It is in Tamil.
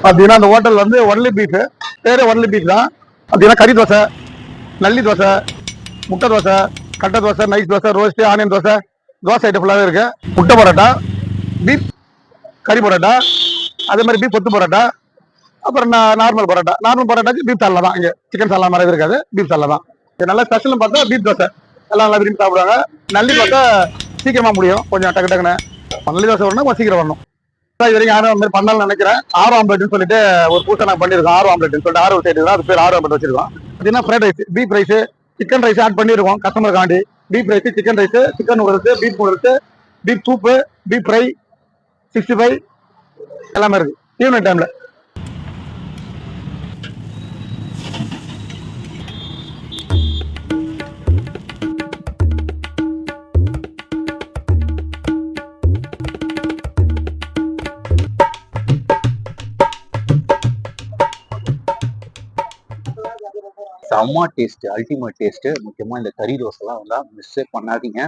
பாத்தீங்கன்னா அந்த ஹோட்டல் வந்து ஒன்லி பீஃப், பேரு ஒன்லி பீஃப் தான். பாத்தீங்கன்னா கறி தோசை, நல்லி தோசை, முட்டை தோசை, கட்டை dosa, nice dosa, roast, onion dosa, dosa item ஃபுல்லாவே இருக்கு. முட்டை பரோட்டா, பீஃப் கறி பரோட்டா, அதே மாதிரி பீஃப் கொத்து பரோட்டா, அப்புறம் நார்மல் பரோட்டா. நார்மல் பரோட்டாக்கு பீஃப் சால்னா தான். இங்க சிக்கன் சால்னா மாதிரி இருக்காது, பீஃப் சால்னா தான். நல்ல ஸ்பெஷல்னு பார்த்தா பீஃப் தோசை எல்லாம் நல்லா விரும்பி சாப்பிடுவாங்க. நல்லி தோசை சீக்கிரமா முடியும், கொஞ்சம் டக்கு டக்குன்னு. நல்லி தோசை வரணும், கொஞ்சம் சீக்கிரம் வரணும். இது வரைக்கும் யாரும் அந்த மாதிரி பண்ணாலும் நினைக்கிறேன். ஆறு ஆம்லெட்னு சொல்லிட்டு ஒரு புதுசா நாங்கள் பண்ணிருக்கோம். ஆறு ஆம்லெட்னு சொல்லிட்டு ஆறு சைடு தான், அது பேர் ஆறு ஆம்லெட் வச்சிருக்கோம். பார்த்தீங்கன்னா fried rice, beef rice, chicken rice add பண்ணிருக்கோம் கஸ்டமருக்காண்டி. Beef rice, chicken rice, chicken noodles, beef noodles, beef soup, beef fry, 65 எல்லாமே இருக்கு ஈவினிங் டைம்ல. செம்ம டேஸ்ட், அல்டிமேட் டேஸ்ட். முக்கியமா இந்த கறி தோசைலாம் வந்து மிஸ்ஸே பண்ணாதீங்க.